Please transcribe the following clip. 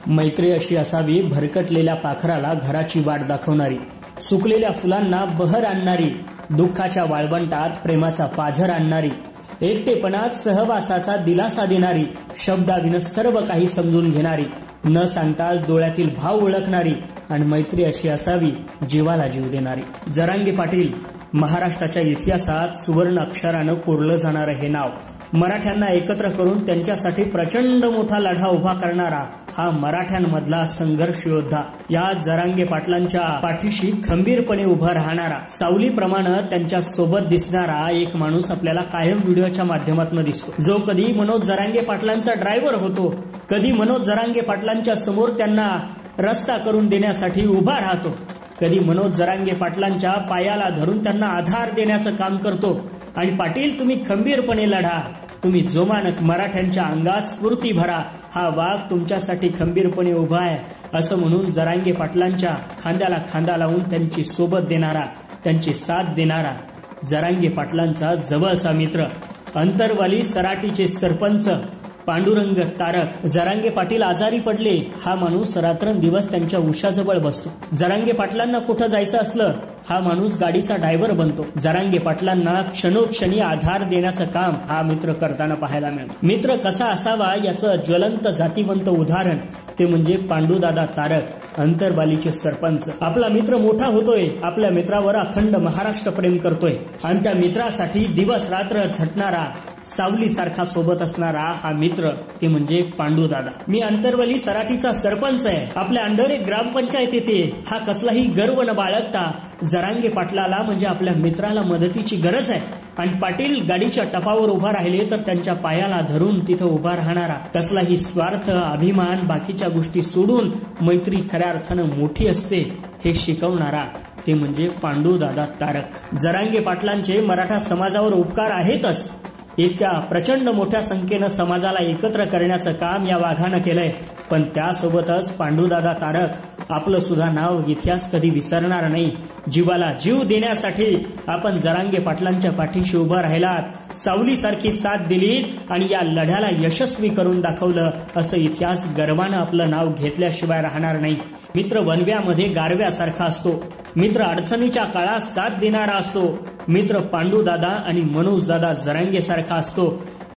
मैत्री अशी असावी भरकटलेल्या पाखराला घराची वाट दाखवणारी, सुकलेल्या फुलांना बहर आणणारी, दुःखाच्या वाळवंटात प्रेमाचा पाझर आणणारी, एकटेपणात सहवासाचा दिलासा देणारी, शब्दाविन सर्व काही समजून घेणारी, न सांगताच डोळ्यातील भाव ओळखणारी, आणि मैत्री अशी असावी जीवाला जीव देणारी. जरांगे पाटील महाराष्ट्राच्या इतिहासात सुवर्ण अक्षरानं कोरलं जाणारं हे नाव, मराठ्यांना एकत्र करून त्यांच्यासाठी प्रचंड मोठा लढा उभा करणारा हा मराठ्यांमधला संघर्ष योद्धा, या जरांगे पाटलांच्या पाठीशी खंबीरपणे उभा राहणारा, सावलीप्रमाणे त्यांच्या सोबत दिसणारा एक माणूस आपल्याला कायम व्हिडिओच्या माध्यमातून दिसतो, जो कधी मनोज जरांगे पाटलांचा ड्रायव्हर होतो, कधी मनोज जरांगे पाटलांच्या समोर त्यांना रस्ता करून देण्यासाठी उभा राहतो, कधी मनोज जरांगे पाटलांच्या पायाला धरून त्यांना आधार देण्याचं काम करतो. आणि पाटील, तुम्ही खंबीरपणे लढा, तुम्ही जोमानक मराठ्यांच्या अंगात स्फूर्ती भरा, हा वाघ तुमच्यासाठी खंबीरपणे उभा आहे, असं म्हणून जरांगे पाटलांच्या खांद्याला खांदा लावून त्यांची सोबत देणारा, त्यांची साथ देणारा, जरांगे पाटलांचा जवळचा मित्र, अंतरवाली सराटीचे सरपंच पांडुरंग तारक. जरांगे पाटील आजारी पडले, हा माणूस रात्रंदिवस त्यांच्या उशाजवळ बसतो. जरांगे पाटलांना कुठं जायचं असलं, हा माणूस गाडीचा ड्रायव्हर बनतो. जरांगे पाटलांना क्षणोक्षणी आधार देण्याचं काम हा मित्र करताना पाहायला मिळतो. मित्र कसा असावा याचं ज्वलंत जातीवंत उदाहरण ते म्हणजे पांडुदादा तारक, अंतरवालीचे सरपंच. आपला मित्र मोठा होतोय, आपल्या मित्रावर अखंड महाराष्ट्र प्रेम करतोय, आणि त्या मित्रासाठी दिवस रात्र झटणारा, सावली सारखा सोबत असणारा हा मित्र ते म्हणजे पांडुदादा. मी अंतरवली सराटीचा सरपंच आहे, आपल्या अंडरे ग्रामपंचायत येते, हा कसलाही गर्व न बाळगता जरांगे पाटलाला म्हणजे आपल्या मित्राला मदतीची गरज आहे, आणि पाटील गाडीच्या टपावर उभा राहिले तर त्यांच्या पायाला धरून तिथं उभा राहणारा, कसलाही स्वार्थ अभिमान बाकीच्या गोष्टी सोडून मैत्री खऱ्या अर्थानं मोठी असते हे शिकवणारा ते म्हणजे पांडुदादा तारक. जरांगे पाटलांचे मराठा समाजावर उपकार आहेतच, इतक्या प्रचंड मोठ्या संख्येनं समाजाला एकत्र करण्याचं काम या वाघानं केलंय, पण त्यासोबतच पांडुदादा तारक आपलं सुद्धा नाव इतिहास कधी विसरणार नाही. जीवाला जीव देण्यासाठी आपण जरांगे पाटलांच्या पाठीशी उभं राहिलात, सावलीसारखी साथ दिली आणि या लढ्याला यशस्वी करून दाखवलं, असं इतिहास गर्वानं आपलं नाव घेतल्याशिवाय राहणार नाही. मित्र वनव्यामध्ये गारव्यासारखा असतो, मित्र अडचणीच्या काळात साथ देणारा असतो, मित्र पांडुदादा आणि मनोजदादा जरांगे सारखा असतो.